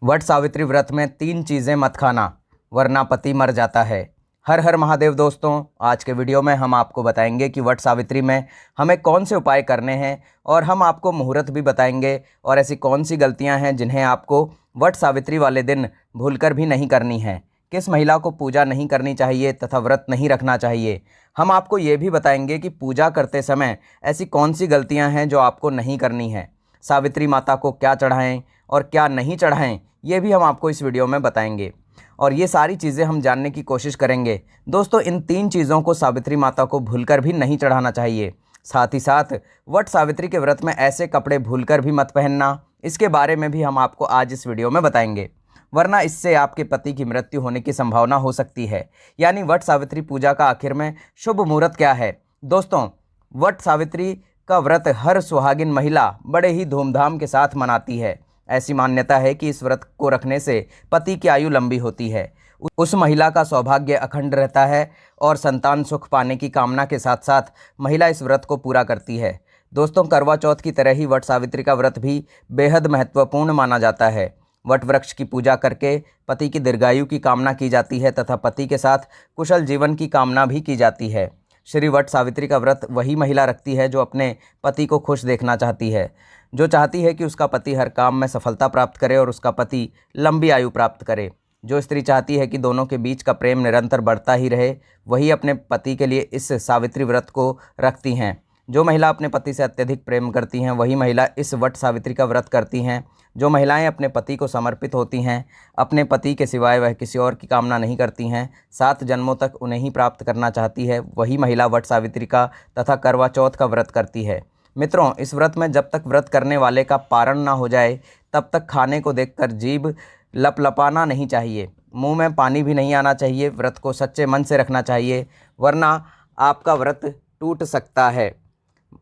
वट सावित्री व्रत में 3 चीज़ें मत खाना वरना पति मर जाता है। हर हर महादेव दोस्तों, आज के वीडियो में हम आपको बताएंगे कि वट सावित्री में हमें कौन से उपाय करने हैं और हम आपको मुहूर्त भी बताएंगे और ऐसी कौन सी गलतियां हैं जिन्हें आपको वट सावित्री वाले दिन भूलकर भी नहीं करनी है। किस महिला को पूजा नहीं करनी चाहिए तथा व्रत नहीं रखना चाहिए। हम आपको ये भी बताएंगे कि पूजा करते समय ऐसी कौन सी गलतियाँ हैं जो आपको नहीं करनी है। सावित्री माता को क्या चढ़ाएं और क्या नहीं चढ़ाएं, ये भी हम आपको इस वीडियो में बताएंगे और ये सारी चीज़ें हम जानने की कोशिश करेंगे। दोस्तों, इन 3 चीज़ों को सावित्री माता को भूलकर भी नहीं चढ़ाना चाहिए। साथ ही साथ वट सावित्री के व्रत में ऐसे कपड़े भूलकर भी मत पहनना, इसके बारे में भी हम आपको आज इस वीडियो में बताएंगे, वरना इससे आपके पति की मृत्यु होने की संभावना हो सकती है। यानी वट सावित्री पूजा का आखिर में शुभ मुहूर्त क्या है। दोस्तों, वट सावित्री का व्रत हर सुहागिन महिला बड़े ही धूमधाम के साथ मनाती है। ऐसी मान्यता है कि इस व्रत को रखने से पति की आयु लंबी होती है, उस महिला का सौभाग्य अखंड रहता है और संतान सुख पाने की कामना के साथ साथ महिला इस व्रत को पूरा करती है। दोस्तों, करवा चौथ की तरह ही वट सावित्री का व्रत भी बेहद महत्वपूर्ण माना जाता है। वट वृक्ष की पूजा करके पति की दीर्घायु की कामना की जाती है तथा पति के साथ कुशल जीवन की कामना भी की जाती है। श्री वट सावित्री का व्रत वही महिला रखती है जो अपने पति को खुश देखना चाहती है, जो चाहती है कि उसका पति हर काम में सफलता प्राप्त करे और उसका पति लंबी आयु प्राप्त करे। जो स्त्री चाहती है कि दोनों के बीच का प्रेम निरंतर बढ़ता ही रहे, वही अपने पति के लिए इस सावित्री व्रत को रखती हैं। जो महिला अपने पति से अत्यधिक प्रेम करती हैं, वही महिला इस वट सावित्री का व्रत करती हैं। जो महिलाएं अपने पति को समर्पित होती हैं, अपने पति के सिवाय वह किसी और की कामना नहीं करती हैं, 7 जन्मों तक उन्हें ही प्राप्त करना चाहती है, वही महिला वट सावित्री का तथा करवा चौथ का व्रत करती है। मित्रों, इस व्रत में जब तक व्रत करने वाले का पारण ना हो जाए तब तक खाने को देखकर जीभ लपलपाना नहीं चाहिए, मुंह में पानी भी नहीं आना चाहिए। व्रत को सच्चे मन से रखना चाहिए, वरना आपका व्रत टूट सकता है,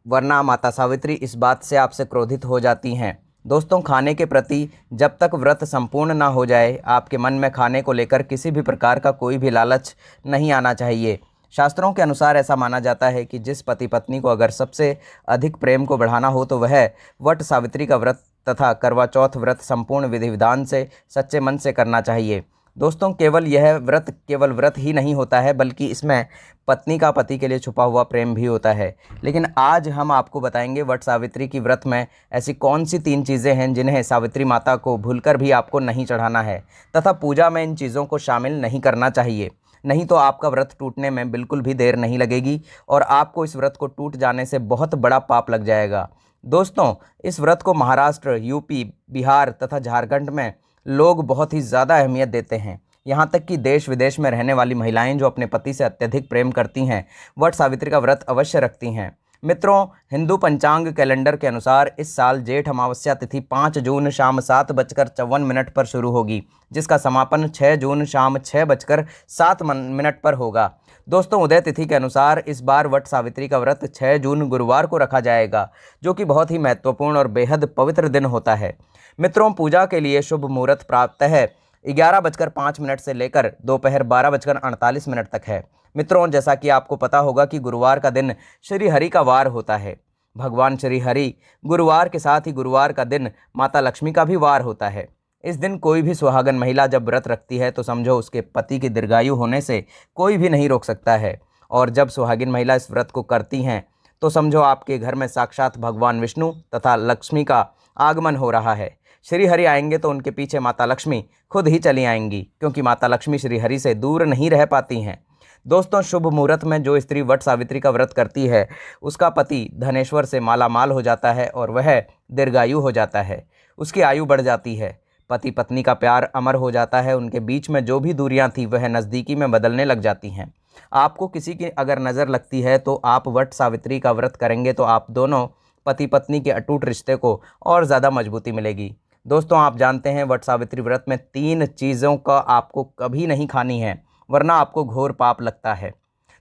वरना माता सावित्री इस बात से आपसे क्रोधित हो जाती हैं। दोस्तों, खाने के प्रति जब तक व्रत संपूर्ण ना हो जाए आपके मन में खाने को लेकर किसी भी प्रकार का कोई भी लालच नहीं आना चाहिए। शास्त्रों के अनुसार ऐसा माना जाता है कि जिस पति पत्नी को अगर सबसे अधिक प्रेम को बढ़ाना हो तो वह वट सावित्री का व्रत तथा करवा चौथ व्रत संपूर्ण विधि विधान से सच्चे मन से करना चाहिए। दोस्तों, केवल व्रत ही नहीं होता है, बल्कि इसमें पत्नी का पति के लिए छुपा हुआ प्रेम भी होता है। लेकिन आज हम आपको बताएंगे वट सावित्री की व्रत में ऐसी कौन सी 3 चीज़ें हैं जिन्हें सावित्री माता को भूलकर भी आपको नहीं चढ़ाना है तथा पूजा में इन चीज़ों को शामिल नहीं करना चाहिए। नहीं तो आपका व्रत टूटने में बिल्कुल भी देर नहीं लगेगी और आपको इस व्रत को टूट जाने से बहुत बड़ा पाप लग जाएगा। दोस्तों, इस व्रत को महाराष्ट्र, यूपी, बिहार तथा झारखंड में लोग बहुत ही ज़्यादा अहमियत देते हैं। यहाँ तक कि देश विदेश में रहने वाली महिलाएं जो अपने पति से अत्यधिक प्रेम करती हैं, वट सावित्री का व्रत अवश्य रखती हैं। मित्रों, हिंदू पंचांग कैलेंडर के अनुसार इस साल जेठ अमावस्या तिथि 5 जून शाम 7:54 पर शुरू होगी, जिसका समापन 6 जून शाम 6:07 पर होगा। दोस्तों, उदय तिथि के अनुसार इस बार वट सावित्री का व्रत 6 जून गुरुवार को रखा जाएगा, जो कि बहुत ही महत्वपूर्ण और बेहद पवित्र दिन होता है। मित्रों, पूजा के लिए शुभ मुहूर्त प्राप्त है 11:05 से लेकर दोपहर 12:48 तक है। मित्रों, जैसा कि आपको पता होगा कि गुरुवार का दिन श्री हरि का वार होता है। भगवान श्री हरि गुरुवार के साथ ही गुरुवार का दिन माता लक्ष्मी का भी वार होता है। इस दिन कोई भी सुहागन महिला जब व्रत रखती है तो समझो उसके पति की दीर्घायु होने से कोई भी नहीं रोक सकता है। और जब सुहागिन महिला इस व्रत को करती हैं तो समझो आपके घर में साक्षात भगवान विष्णु तथा लक्ष्मी का आगमन हो रहा है। श्री हरि आएंगे तो उनके पीछे माता लक्ष्मी खुद ही चली आएंगी, क्योंकि माता लक्ष्मी श्री हरि से दूर नहीं रह पाती हैं। दोस्तों, शुभ मुहूर्त में जो स्त्री वट सावित्री का व्रत करती है उसका पति धनेश्वर से माला माल हो जाता है और वह दीर्घायु हो जाता है, उसकी आयु बढ़ जाती है, पति पत्नी का प्यार अमर हो जाता है, उनके बीच में जो भी दूरियां थी वह नज़दीकी में बदलने लग जाती हैं। आपको किसी की अगर नज़र लगती है तो आप वट सावित्री का व्रत करेंगे तो आप दोनों पति पत्नी के अटूट रिश्ते को और ज़्यादा मजबूती मिलेगी। दोस्तों, आप जानते हैं वट सावित्री व्रत में 3 चीज़ों का आपको कभी नहीं खानी है, वरना आपको घोर पाप लगता है।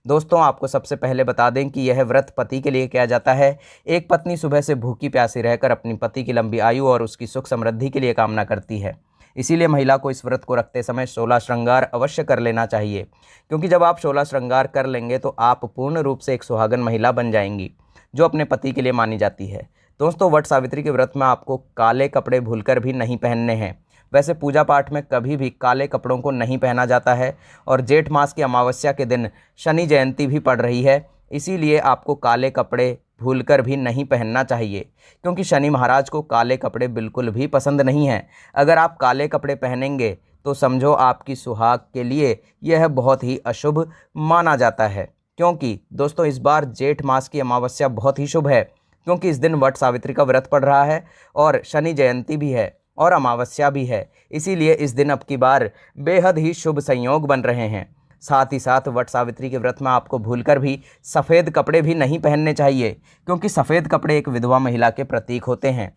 दोस्तों, आपको सबसे पहले बता दें कि यह व्रत पति के लिए किया जाता है। एक पत्नी सुबह से भूखी प्यासी रहकर अपनी पति की लंबी आयु और उसकी सुख समृद्धि के लिए कामना करती है। इसीलिए महिला को इस व्रत को रखते समय 16 श्रृंगार अवश्य कर लेना चाहिए, क्योंकि जब आप 16 श्रृंगार कर लेंगे तो आप पूर्ण रूप से एक सुहागन महिला बन जाएंगी, जो अपने पति के लिए मानी जाती है। दोस्तों, वट सावित्री के व्रत में आपको काले कपड़े भूलकर भी नहीं पहनने हैं। वैसे पूजा पाठ में कभी भी काले कपड़ों को नहीं पहना जाता है और जेठ मास की अमावस्या के दिन शनि जयंती भी पड़ रही है, इसीलिए आपको काले कपड़े भूलकर भी नहीं पहनना चाहिए, क्योंकि शनि महाराज को काले कपड़े बिल्कुल भी पसंद नहीं हैं। अगर आप काले कपड़े पहनेंगे तो समझो आपकी सुहाग के लिए यह बहुत ही अशुभ माना जाता है। क्योंकि दोस्तों इस बार जेठ मास की अमावस्या बहुत ही शुभ है, क्योंकि इस दिन वट सावित्री का व्रत पड़ रहा है और शनि जयंती भी है और अमावस्या भी है, इसीलिए इस दिन अब की बार बेहद ही शुभ संयोग बन रहे हैं। साथ ही साथ वट सावित्री के व्रत में आपको भूलकर भी सफ़ेद कपड़े भी नहीं पहनने चाहिए, क्योंकि सफ़ेद कपड़े एक विधवा महिला के प्रतीक होते हैं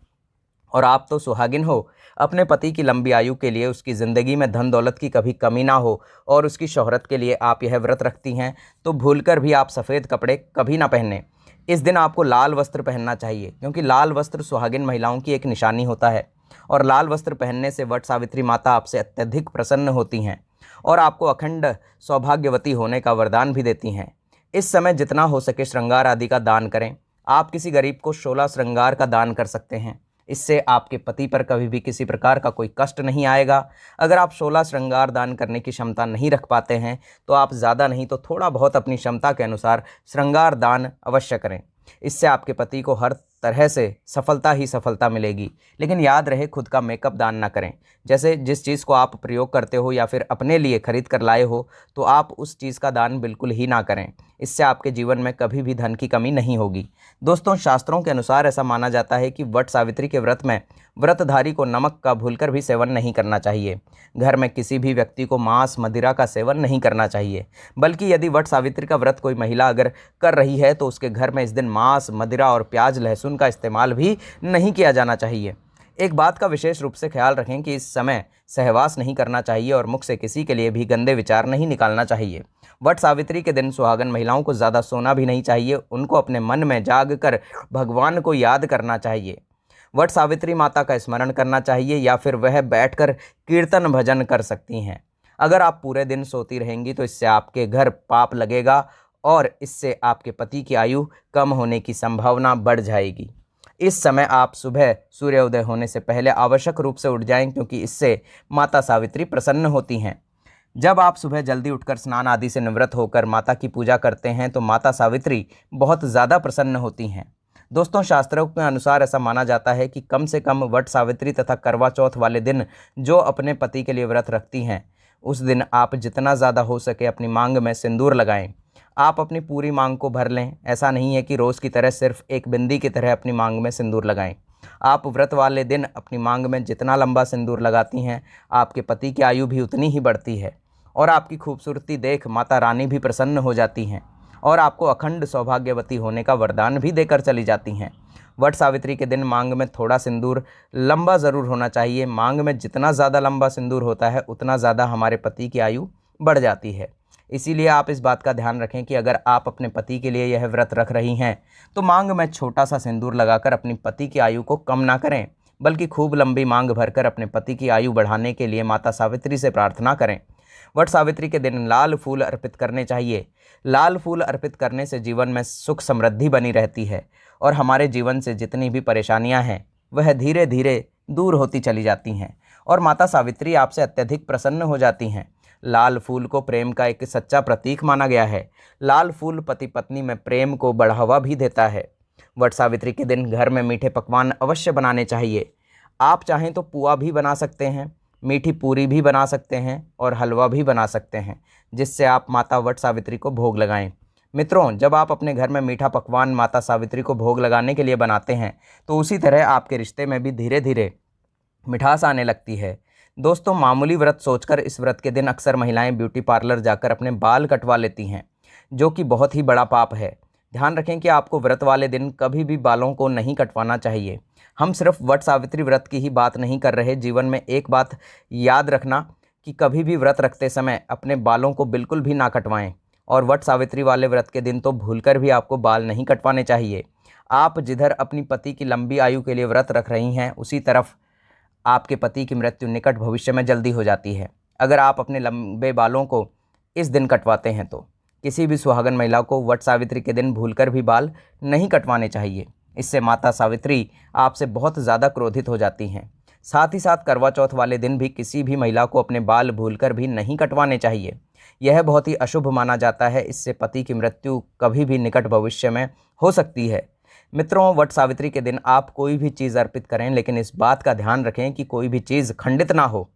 और आप तो सुहागिन हो। अपने पति की लंबी आयु के लिए, उसकी ज़िंदगी में धन दौलत की कभी कमी ना हो और उसकी शोहरत के लिए आप यह व्रत रखती हैं, तो भूलकर भी आप सफ़ेद कपड़े कभी ना पहनें। इस दिन आपको लाल वस्त्र पहनना चाहिए, क्योंकि लाल वस्त्र सुहागिन महिलाओं की एक निशानी होता है और लाल वस्त्र पहनने से वट सावित्री माता आपसे अत्यधिक प्रसन्न होती हैं और आपको अखंड सौभाग्यवती होने का वरदान भी देती हैं। इस समय जितना हो सके श्रृंगार आदि का दान करें। आप किसी गरीब को 16 श्रृंगार का दान कर सकते हैं, इससे आपके पति पर कभी भी किसी प्रकार का कोई कष्ट नहीं आएगा। अगर आप 16 श्रृंगार दान करने की क्षमता नहीं रख पाते हैं तो आप ज़्यादा नहीं तो थोड़ा बहुत अपनी क्षमता के अनुसार श्रृंगार दान अवश्य करें। इससे आपके पति को हर तरह से सफलता ही सफलता मिलेगी। लेकिन याद रहे, खुद का मेकअप दान ना करें। जैसे जिस चीज़ को आप प्रयोग करते हो या फिर अपने लिए खरीद कर लाए हो, तो आप उस चीज़ का दान बिल्कुल ही ना करें। इससे आपके जीवन में कभी भी धन की कमी नहीं होगी। दोस्तों शास्त्रों के अनुसार ऐसा माना जाता है कि वट सावित्री के व्रत में व्रतधारी को नमक का भूलकर भी सेवन नहीं करना चाहिए। घर में किसी भी व्यक्ति को मांस मदिरा का सेवन नहीं करना चाहिए, बल्कि यदि वट सावित्री का व्रत कोई महिला अगर कर रही है तो उसके घर में इस दिन मांस मदिरा और प्याज लहसुन का इस्तेमाल भी नहीं किया जाना चाहिए। एक बात का विशेष रूप से ख्याल रखें कि इस समय सहवास नहीं करना चाहिए और मुख से किसी के लिए भी गंदे विचार नहीं निकालना चाहिए। वट सावित्री के दिन सुहागन महिलाओं को ज़्यादा सोना भी नहीं चाहिए, उनको अपने मन में जाग कर भगवान को याद करना चाहिए। वट सावित्री माता का स्मरण करना चाहिए या फिर वह बैठकर कीर्तन भजन कर सकती हैं। अगर आप पूरे दिन सोती रहेंगी तो इससे आपके घर पाप लगेगा और इससे आपके पति की आयु कम होने की संभावना बढ़ जाएगी। इस समय आप सुबह सूर्योदय होने से पहले आवश्यक रूप से उठ जाएं, क्योंकि इससे माता सावित्री प्रसन्न होती हैं। जब आप सुबह जल्दी उठकर स्नान आदि से निवृत्त होकर माता की पूजा करते हैं तो माता सावित्री बहुत ज़्यादा प्रसन्न होती हैं। दोस्तों शास्त्रों के अनुसार ऐसा माना जाता है कि कम से कम वट सावित्री तथा करवा चौथ वाले दिन जो अपने पति के लिए व्रत रखती हैं, उस दिन आप जितना ज़्यादा हो सके अपनी मांग में सिंदूर लगाएं। आप अपनी पूरी मांग को भर लें। ऐसा नहीं है कि रोज़ की तरह सिर्फ एक बिंदी की तरह अपनी मांग में सिंदूर लगाएं। आप व्रत वाले दिन अपनी मांग में जितना लंबा सिंदूर लगाती हैं, आपके पति की आयु भी उतनी ही बढ़ती है और आपकी खूबसूरती देख माता रानी भी प्रसन्न हो जाती हैं और आपको अखंड सौभाग्यवती होने का वरदान भी देकर चली जाती हैं। वट सावित्री के दिन मांग में थोड़ा सिंदूर लंबा ज़रूर होना चाहिए। मांग में जितना ज़्यादा लंबा सिंदूर होता है उतना ज़्यादा हमारे पति की आयु बढ़ जाती है। इसीलिए आप इस बात का ध्यान रखें कि अगर आप अपने पति के लिए यह व्रत रख रही हैं तो मांग में छोटा सा सिंदूर लगाकर अपनी पति की आयु को कम ना करें, बल्कि खूब लंबी मांग भरकर अपने पति की आयु बढ़ाने के लिए माता सावित्री से प्रार्थना करें। वट सावित्री के दिन लाल फूल अर्पित करने चाहिए। लाल फूल अर्पित करने से जीवन में सुख समृद्धि बनी रहती है और हमारे जीवन से जितनी भी परेशानियां हैं वह धीरे धीरे दूर होती चली जाती हैं और माता सावित्री आपसे अत्यधिक प्रसन्न हो जाती हैं। लाल फूल को प्रेम का एक सच्चा प्रतीक माना गया है। लाल फूल पति पत्नी में प्रेम को बढ़ावा भी देता है। वट सावित्री के दिन घर में मीठे पकवान अवश्य बनाने चाहिए। आप चाहें तो पुआ भी बना सकते हैं, मीठी पूरी भी बना सकते हैं और हलवा भी बना सकते हैं, जिससे आप माता वट सावित्री को भोग लगाएं। मित्रों, जब आप अपने घर में मीठा पकवान माता सावित्री को भोग लगाने के लिए बनाते हैं तो उसी तरह आपके रिश्ते में भी धीरे धीरे मिठास आने लगती है। दोस्तों मामूली व्रत सोचकर इस व्रत के दिन अक्सर महिलाएं ब्यूटी पार्लर जाकर अपने बाल कटवा लेती हैं, जो कि बहुत ही बड़ा पाप है। ध्यान रखें कि आपको व्रत वाले दिन कभी भी बालों को नहीं कटवाना चाहिए। हम सिर्फ वट सावित्री व्रत की ही बात नहीं कर रहे। जीवन में एक बात याद रखना कि कभी भी व्रत रखते समय अपने बालों को बिल्कुल भी ना कटवाएं और वट सावित्री वाले व्रत के दिन तो भूलकर भी आपको बाल नहीं कटवाने चाहिए। आप जिधर अपनी पति की लंबी आयु के लिए व्रत रख रही हैं उसी तरफ आपके पति की मृत्यु निकट भविष्य में जल्दी हो जाती है। अगर आप अपने लंबे बालों को इस दिन कटवाते हैं तो किसी भी सुहागन महिला को वट सावित्री के दिन भूलकर भी बाल नहीं कटवाने चाहिए। इससे माता सावित्री आपसे बहुत ज़्यादा क्रोधित हो जाती हैं। साथ ही साथ करवा चौथ वाले दिन भी किसी भी महिला को अपने बाल भूलकर भी नहीं कटवाने चाहिए। यह बहुत ही अशुभ माना जाता है। इससे पति की मृत्यु कभी भी निकट भविष्य में हो सकती है। मित्रों, वट सावित्री के दिन आप कोई भी चीज़ अर्पित करें, लेकिन इस बात का ध्यान रखें कि कोई भी चीज़ खंडित ना हो।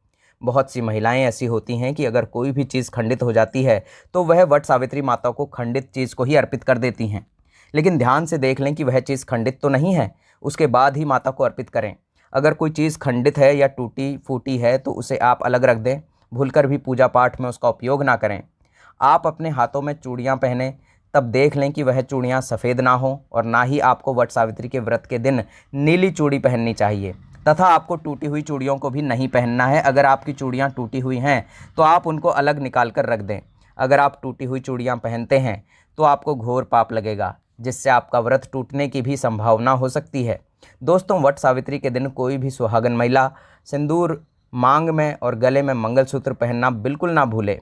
बहुत सी महिलाएं ऐसी होती हैं कि अगर कोई भी चीज़ खंडित हो जाती है तो वह वट सावित्री माता को खंडित चीज़ को ही अर्पित कर देती हैं। लेकिन ध्यान से देख लें कि वह चीज़ खंडित तो नहीं है, उसके बाद ही माता को अर्पित करें। अगर कोई चीज़ खंडित है या टूटी फूटी है तो उसे आप अलग रख दें। भूलकर भी पूजा पाठ में उसका उपयोग ना करें। आप अपने हाथों में चूड़ियाँ पहने, तब देख लें कि वह चूड़ियाँ सफ़ेद ना हो, और ना ही आपको वट सावित्री के व्रत के दिन नीली चूड़ी पहननी चाहिए, तथा आपको टूटी हुई चूड़ियों को भी नहीं पहनना है। अगर आपकी चूड़ियाँ टूटी हुई हैं तो आप उनको अलग निकाल कर रख दें। अगर आप टूटी हुई चूड़ियाँ पहनते हैं तो आपको घोर पाप लगेगा, जिससे आपका व्रत टूटने की भी संभावना हो सकती है। दोस्तों, वट सावित्री के दिन कोई भी सुहागन महिला सिंदूर मांग में और गले में मंगलसूत्र पहनना बिल्कुल ना भूले।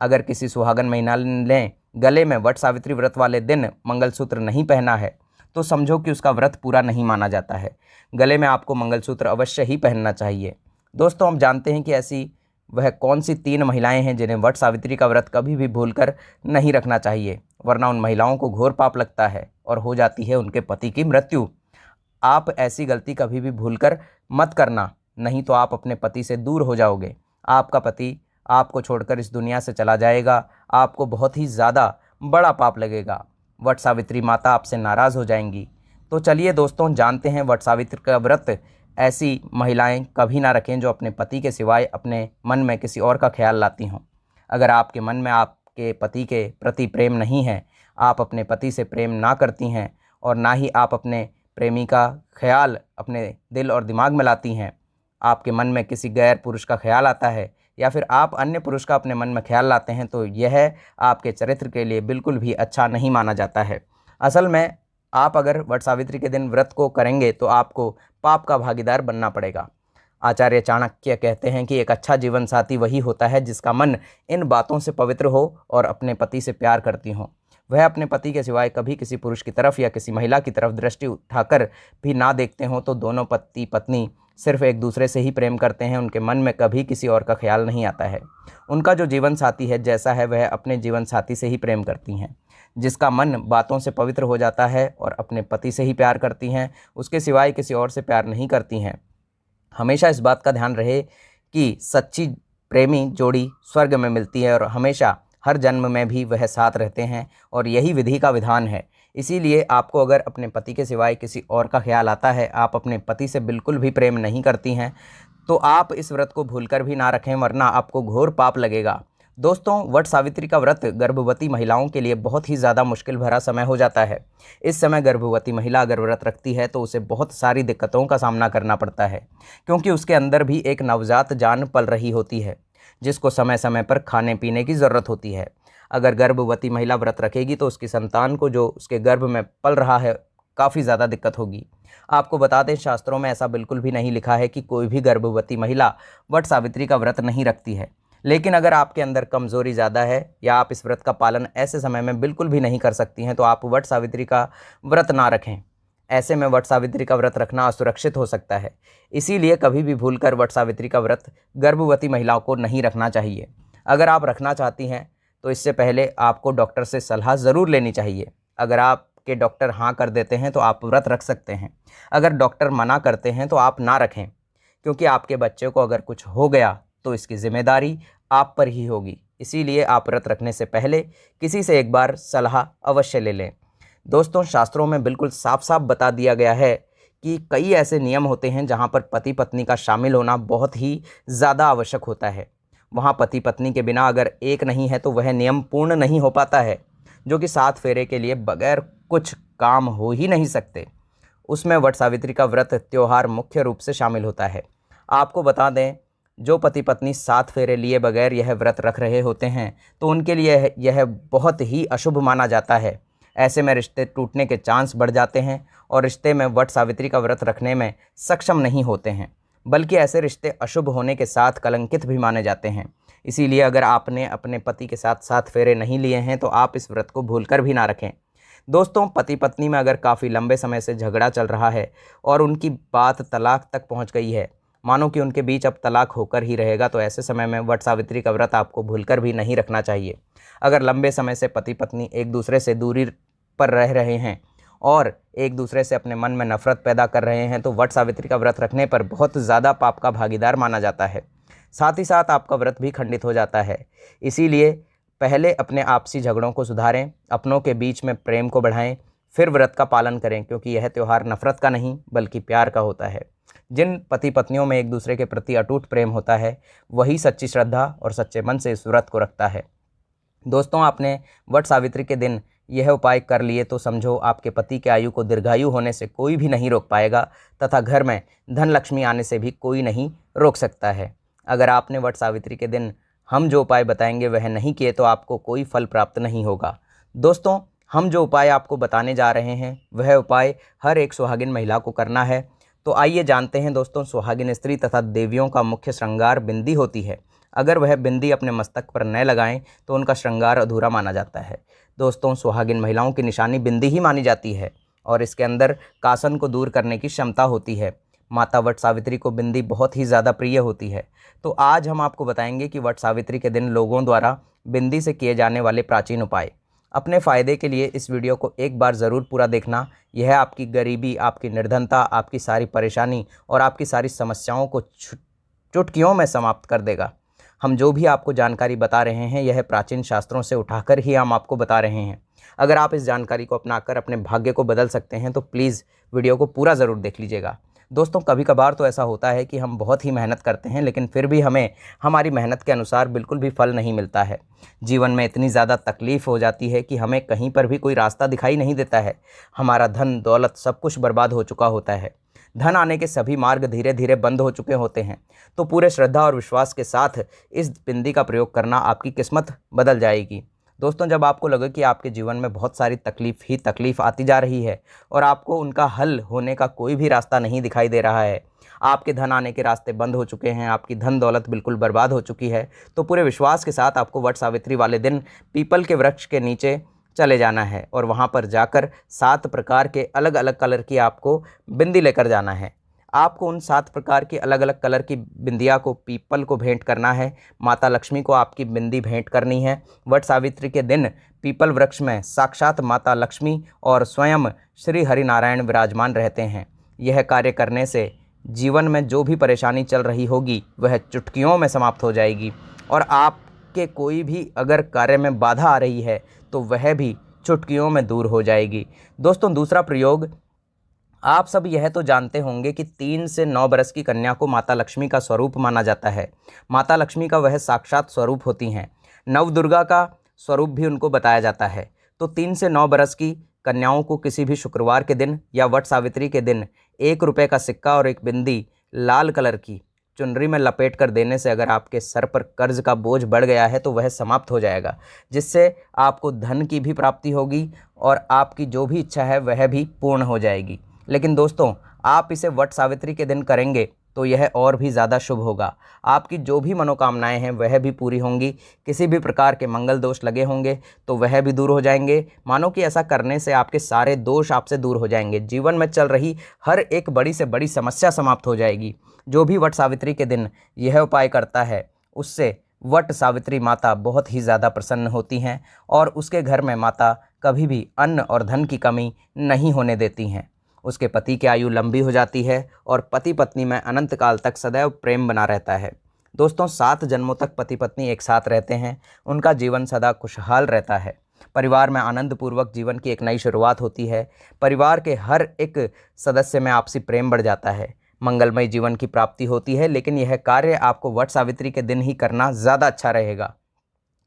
अगर किसी सुहागन महिला ने गले में वट सावित्री व्रत वाले दिन मंगलसूत्र नहीं पहना है तो समझो कि उसका व्रत पूरा नहीं माना जाता है। गले में आपको मंगलसूत्र अवश्य ही पहनना चाहिए। दोस्तों, हम जानते हैं कि ऐसी वह कौन सी 3 महिलाएं हैं जिन्हें वट सावित्री का व्रत कभी भी भूलकर नहीं रखना चाहिए, वरना उन महिलाओं को घोर पाप लगता है और हो जाती है उनके पति की मृत्यु। आप ऐसी गलती कभी भी भूलकर मत करना, नहीं तो आप अपने पति से दूर हो जाओगे। आपका पति आपको छोड़कर इस दुनिया से चला जाएगा। आपको बहुत ही ज़्यादा बड़ा पाप लगेगा। वट सावित्री माता आपसे नाराज़ हो जाएंगी। तो चलिए दोस्तों, जानते हैं वट सावित्री का व्रत ऐसी महिलाएं कभी ना रखें जो अपने पति के सिवाय अपने मन में किसी और का ख्याल लाती हों। अगर आपके मन में आपके पति के प्रति प्रेम नहीं है, आप अपने पति से प्रेम ना करती हैं, और ना ही आप अपने प्रेमी का ख्याल अपने दिल और दिमाग में लाती हैं, आपके मन में किसी गैर पुरुष का ख्याल आता है, या फिर आप अन्य पुरुष का अपने मन में ख्याल लाते हैं, तो यह आपके चरित्र के लिए बिल्कुल भी अच्छा नहीं माना जाता है। असल में आप अगर वट सावित्री के दिन व्रत को करेंगे तो आपको पाप का भागीदार बनना पड़ेगा। आचार्य चाणक्य कहते हैं कि एक अच्छा जीवन साथी वही होता है जिसका मन इन बातों से पवित्र हो और अपने पति से प्यार करती हो। वह अपने पति के सिवाय कभी किसी पुरुष की तरफ या किसी महिला की तरफ दृष्टि उठाकर भी ना देखते हों, तो दोनों पति पत्नी सिर्फ एक दूसरे से ही प्रेम करते हैं। उनके मन में कभी किसी और का ख्याल नहीं आता है। उनका जो जीवन साथी है जैसा है, वह अपने जीवन साथी से ही प्रेम करती हैं। जिसका मन बातों से पवित्र हो जाता है और अपने पति से ही प्यार करती हैं, उसके सिवाय किसी और से प्यार नहीं करती हैं। हमेशा इस बात का ध्यान रहे कि सच्ची प्रेमी जोड़ी स्वर्ग में मिलती है और हमेशा हर जन्म में भी वह साथ रहते हैं, और यही विधि का विधान है। इसीलिए आपको अगर अपने पति के सिवाय किसी और का ख्याल आता है, आप अपने पति से बिल्कुल भी प्रेम नहीं करती हैं, तो आप इस व्रत को भूलकर भी ना रखें, वरना आपको घोर पाप लगेगा। दोस्तों, वट सावित्री का व्रत गर्भवती महिलाओं के लिए बहुत ही ज़्यादा मुश्किल भरा समय हो जाता है। इस समय गर्भवती महिला अगर व्रत रखती है तो उसे बहुत सारी दिक्कतों का सामना करना पड़ता है, क्योंकि उसके अंदर भी एक नवजात जान पल रही होती है, जिसको समय समय पर खाने पीने की ज़रूरत होती है। अगर गर्भवती महिला व्रत रखेगी तो उसकी संतान को जो उसके गर्भ में पल रहा है काफ़ी ज़्यादा दिक्कत होगी। आपको बता दें, शास्त्रों में ऐसा बिल्कुल भी नहीं लिखा है कि कोई भी गर्भवती महिला वट सावित्री का व्रत नहीं रखती है। लेकिन अगर आपके अंदर कमज़ोरी ज़्यादा है या आप इस व्रत का पालन ऐसे समय में बिल्कुल भी नहीं कर सकती हैं, तो आप वट सावित्री का व्रत ना रखें। ऐसे में वट सावित्री का व्रत रखना असुरक्षित हो सकता है। इसीलिए कभी भी भूलकर वट सावित्री का व्रत गर्भवती महिलाओं को नहीं रखना चाहिए। अगर आप रखना चाहती हैं तो इससे पहले आपको डॉक्टर से सलाह ज़रूर लेनी चाहिए। अगर आपके डॉक्टर हाँ कर देते हैं तो आप व्रत रख सकते हैं। अगर डॉक्टर मना करते हैं तो आप ना रखें, क्योंकि आपके बच्चे को अगर कुछ हो गया तो इसकी जिम्मेदारी आप पर ही होगी। इसीलिए आप व्रत रखने से पहले किसी से एक बार सलाह अवश्य ले लें। दोस्तों, शास्त्रों में बिल्कुल साफ साफ बता दिया गया है कि कई ऐसे नियम होते हैं जहां पर पति पत्नी का शामिल होना बहुत ही ज़्यादा आवश्यक होता है। वहां पति पत्नी के बिना अगर एक नहीं है तो वह नियम पूर्ण नहीं हो पाता है, जो कि 7 फेरे के लिए बगैर कुछ काम हो ही नहीं सकते। उसमें वट सावित्री का व्रत त्यौहार मुख्य रूप से शामिल होता है। आपको बता दें, जो पति पत्नी 7 फेरे लिए बगैर यह व्रत रख रहे होते हैं तो उनके लिए यह बहुत ही अशुभ माना जाता है। ऐसे में रिश्ते टूटने के चांस बढ़ जाते हैं और रिश्ते में वट सावित्री का व्रत रखने में सक्षम नहीं होते हैं, बल्कि ऐसे रिश्ते अशुभ होने के साथ कलंकित भी माने जाते हैं। इसीलिए अगर आपने अपने पति के साथ 7 फेरे नहीं लिए हैं तो आप इस व्रत को भूलकर भी ना रखें। दोस्तों, पति पत्नी में अगर काफ़ी लंबे समय से झगड़ा चल रहा है और उनकी बात तलाक तक पहुंच गई है, मानो कि उनके बीच अब तलाक होकर ही रहेगा, तो ऐसे समय में वट सावित्री का व्रत आपको भूलकर भी नहीं रखना चाहिए। अगर लंबे समय से पति पत्नी एक दूसरे से दूरी पर रह रहे हैं और एक दूसरे से अपने मन में नफरत पैदा कर रहे हैं, तो वट सावित्री का व्रत रखने पर बहुत ज़्यादा पाप का भागीदार माना जाता है। साथ ही साथ आपका व्रत भी खंडित हो जाता है। इसीलिए पहले अपने आपसी झगड़ों को सुधारें, अपनों के बीच में प्रेम को बढ़ाएं, फिर व्रत का पालन करें, क्योंकि यह त्यौहार नफरत का नहीं बल्कि प्यार का होता है। जिन पति पत्नियों में एक दूसरे के प्रति अटूट प्रेम होता है, वही सच्ची श्रद्धा और सच्चे मन से इस व्रत को रखता है। दोस्तों, आपने वट सावित्री के दिन यह उपाय कर लिए तो समझो आपके पति के आयु को दीर्घायु होने से कोई भी नहीं रोक पाएगा, तथा घर में धन लक्ष्मी आने से भी कोई नहीं रोक सकता है। अगर आपने वट सावित्री के दिन हम जो उपाय बताएंगे वह नहीं किए तो आपको कोई फल प्राप्त नहीं होगा। दोस्तों, हम जो उपाय आपको बताने जा रहे हैं वह उपाय हर एक सुहागिन महिला को करना है। तो आइए जानते हैं दोस्तों, सुहागिन स्त्री तथा देवियों का मुख्य श्रृंगार बिंदी होती है। अगर वह बिंदी अपने मस्तक पर न लगाएं तो उनका श्रृंगार अधूरा माना जाता है। दोस्तों, सुहागिन महिलाओं की निशानी बिंदी ही मानी जाती है और इसके अंदर कासन को दूर करने की क्षमता होती है। माता वट सावित्री को बिंदी बहुत ही ज़्यादा प्रिय होती है। तो आज हम आपको बताएंगे कि वट सावित्री के दिन लोगों द्वारा बिंदी से किए जाने वाले प्राचीन उपाय। अपने फ़ायदे के लिए इस वीडियो को एक बार ज़रूर पूरा देखना। यह आपकी गरीबी, आपकी निर्धनता, आपकी सारी परेशानी और आपकी सारी समस्याओं को चुटकियों में समाप्त कर देगा। हम जो भी आपको जानकारी बता रहे हैं यह प्राचीन शास्त्रों से उठाकर ही हम आपको बता रहे हैं। अगर आप इस जानकारी को अपनाकर अपने भाग्य को बदल सकते हैं तो प्लीज़ वीडियो को पूरा ज़रूर देख लीजिएगा। दोस्तों, कभी कभार तो ऐसा होता है कि हम बहुत ही मेहनत करते हैं लेकिन फिर भी हमें हमारी मेहनत के अनुसार बिल्कुल भी फल नहीं मिलता है। जीवन में इतनी ज़्यादा तकलीफ़ हो जाती है कि हमें कहीं पर भी कोई रास्ता दिखाई नहीं देता है। हमारा धन दौलत सब कुछ बर्बाद हो चुका होता है। धन आने के सभी मार्ग धीरे धीरे बंद हो चुके होते हैं। तो पूरे श्रद्धा और विश्वास के साथ इस बिंदी का प्रयोग करना, आपकी किस्मत बदल जाएगी। दोस्तों, जब आपको लगे कि आपके जीवन में बहुत सारी तकलीफ़ ही तकलीफ़ आती जा रही है और आपको उनका हल होने का कोई भी रास्ता नहीं दिखाई दे रहा है, आपके धन आने के रास्ते बंद हो चुके हैं, आपकी धन दौलत बिल्कुल बर्बाद हो चुकी है, तो पूरे विश्वास के साथ आपको वट सावित्री वाले दिन पीपल के वृक्ष के नीचे चले जाना है और वहाँ पर जाकर 7 प्रकार के अलग अलग कलर की आपको बिंदी लेकर जाना है। आपको उन 7 प्रकार की अलग अलग कलर की बिंदिया को पीपल को भेंट करना है। माता लक्ष्मी को आपकी बिंदी भेंट करनी है। वट सावित्री के दिन पीपल वृक्ष में साक्षात माता लक्ष्मी और स्वयं श्री हरि नारायण विराजमान रहते हैं। यह कार्य करने से जीवन में जो भी परेशानी चल रही होगी वह चुटकियों में समाप्त हो जाएगी और आपके कोई भी अगर कार्य में बाधा आ रही है तो वह भी चुटकियों में दूर हो जाएगी। दोस्तों, दूसरा प्रयोग, आप सब यह तो जानते होंगे कि 3 से 9 बरस की कन्या को माता लक्ष्मी का स्वरूप माना जाता है। माता लक्ष्मी का वह साक्षात स्वरूप होती हैं। नवदुर्गा का स्वरूप भी उनको बताया जाता है। तो 3 से 9 बरस की कन्याओं को किसी भी शुक्रवार के दिन या वट सावित्री के दिन 1 रुपये का सिक्का और एक बिंदी लाल कलर की चुनरी में लपेट कर देने से अगर आपके सर पर कर्ज का बोझ बढ़ गया है तो वह समाप्त हो जाएगा, जिससे आपको धन की भी प्राप्ति होगी और आपकी जो भी इच्छा है वह भी पूर्ण हो जाएगी। लेकिन दोस्तों, आप इसे वट सावित्री के दिन करेंगे तो यह और भी ज़्यादा शुभ होगा। आपकी जो भी मनोकामनाएं हैं वह भी पूरी होंगी। किसी भी प्रकार के मंगल दोष लगे होंगे तो वह भी दूर हो जाएंगे। मानो कि ऐसा करने से आपके सारे दोष आपसे दूर हो जाएंगे। जीवन में चल रही हर एक बड़ी से बड़ी समस्या समाप्त हो जाएगी। जो भी वट सावित्री के दिन यह उपाय करता है उससे वट सावित्री माता बहुत ही ज़्यादा प्रसन्न होती हैं और उसके घर में माता कभी भी अन्न और धन की कमी नहीं होने देती हैं। उसके पति की आयु लंबी हो जाती है और पति पत्नी में अनंत काल तक सदैव प्रेम बना रहता है। दोस्तों, 7 जन्मों तक पति पत्नी एक साथ रहते हैं। उनका जीवन सदा खुशहाल रहता है। परिवार में आनंदपूर्वक जीवन की एक नई शुरुआत होती है। परिवार के हर एक सदस्य में आपसी प्रेम बढ़ जाता है। मंगलमय जीवन की प्राप्ति होती है। लेकिन यह कार्य आपको वट सावित्री के दिन ही करना ज़्यादा अच्छा रहेगा।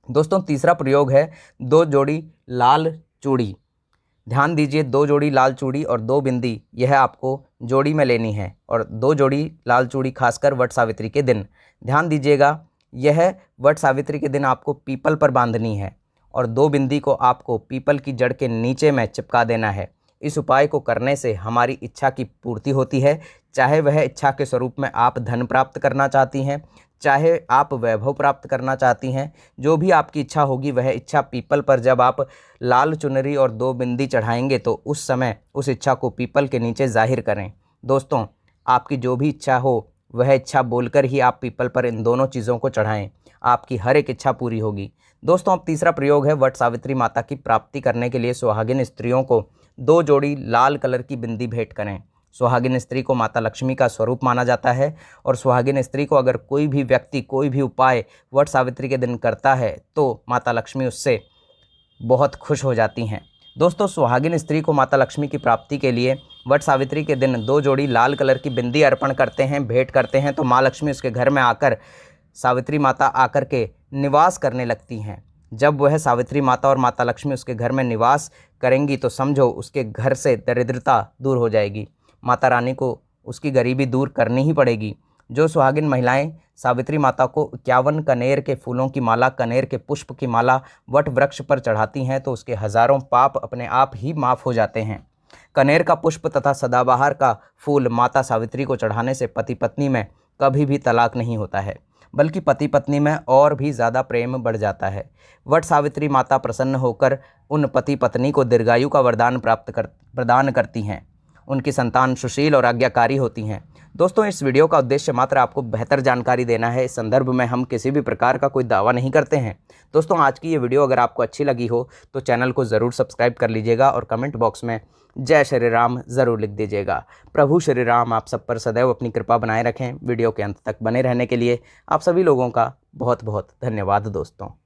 दोस्तों, तीसरा प्रयोग है 2 जोड़ी लाल चूड़ी। ध्यान दीजिए, 2 जोड़ी लाल चूड़ी और 2 बिंदी यह आपको जोड़ी में लेनी है और 2 जोड़ी लाल चूड़ी खासकर वट सावित्री के दिन। ध्यान दीजिएगा, यह वट सावित्री के दिन आपको पीपल पर बांधनी है और 2 बिंदी को आपको पीपल की जड़ के नीचे में चिपका देना है। इस उपाय को करने से हमारी इच्छा की पूर्ति होती है। चाहे वह इच्छा के स्वरूप में आप धन प्राप्त करना चाहती हैं, चाहे आप वैभव प्राप्त करना चाहती हैं, जो भी आपकी इच्छा होगी वह इच्छा पीपल पर जब आप लाल चुनरी और 2 बिंदी चढ़ाएंगे तो उस समय उस इच्छा को पीपल के नीचे जाहिर करें। दोस्तों, आपकी जो भी इच्छा हो वह इच्छा बोलकर ही आप पीपल पर इन दोनों चीज़ों को चढ़ाएं, आपकी हर एक इच्छा पूरी होगी। दोस्तों अब तीसरा प्रयोग है वट सावित्री माता की प्राप्ति करने के लिए सुहागिन स्त्रियों को 2 जोड़ी लाल कलर की बिंदी भेंट करें। सुहागिन स्त्री को माता लक्ष्मी का स्वरूप माना जाता है और सुहागिन स्त्री को अगर कोई भी व्यक्ति कोई भी उपाय वट सावित्री के दिन करता है तो माता लक्ष्मी उससे बहुत खुश हो जाती हैं। दोस्तों सुहागिन स्त्री को माता लक्ष्मी की प्राप्ति के लिए वट सावित्री के दिन 2 जोड़ी लाल कलर की बिंदी अर्पण करते हैं, भेंट करते हैं, तो माँ लक्ष्मी उसके घर में आकर सावित्री माता आकर के निवास करने लगती हैं। जब वह सावित्री माता और माता लक्ष्मी उसके घर में निवास करेंगी तो समझो उसके घर से दरिद्रता दूर हो जाएगी। माता रानी को उसकी गरीबी दूर करनी ही पड़ेगी। जो सुहागिन महिलाएं सावित्री माता को 51 कनेर के फूलों की माला, कनेर के पुष्प की माला वट वृक्ष पर चढ़ाती हैं तो उसके हजारों पाप अपने आप ही माफ़ हो जाते हैं। कनेर का पुष्प तथा सदाबहार का फूल माता सावित्री को चढ़ाने से पति पत्नी में कभी भी तलाक नहीं होता है, बल्कि पति पत्नी में और भी ज़्यादा प्रेम बढ़ जाता है। वट सावित्री माता प्रसन्न होकर उन पति पत्नी को दीर्घायु का वरदान प्रदान करती हैं। उनकी संतान सुशील और आज्ञाकारी होती हैं। दोस्तों इस वीडियो का उद्देश्य मात्र आपको बेहतर जानकारी देना है। इस संदर्भ में हम किसी भी प्रकार का कोई दावा नहीं करते हैं। दोस्तों आज की ये वीडियो अगर आपको अच्छी लगी हो तो चैनल को ज़रूर सब्सक्राइब कर लीजिएगा और कमेंट बॉक्स में जय श्री राम ज़रूर लिख दीजिएगा। प्रभु श्री राम आप सब पर सदैव अपनी कृपा बनाए रखें। वीडियो के अंत तक बने रहने के लिए आप सभी लोगों का बहुत बहुत धन्यवाद दोस्तों।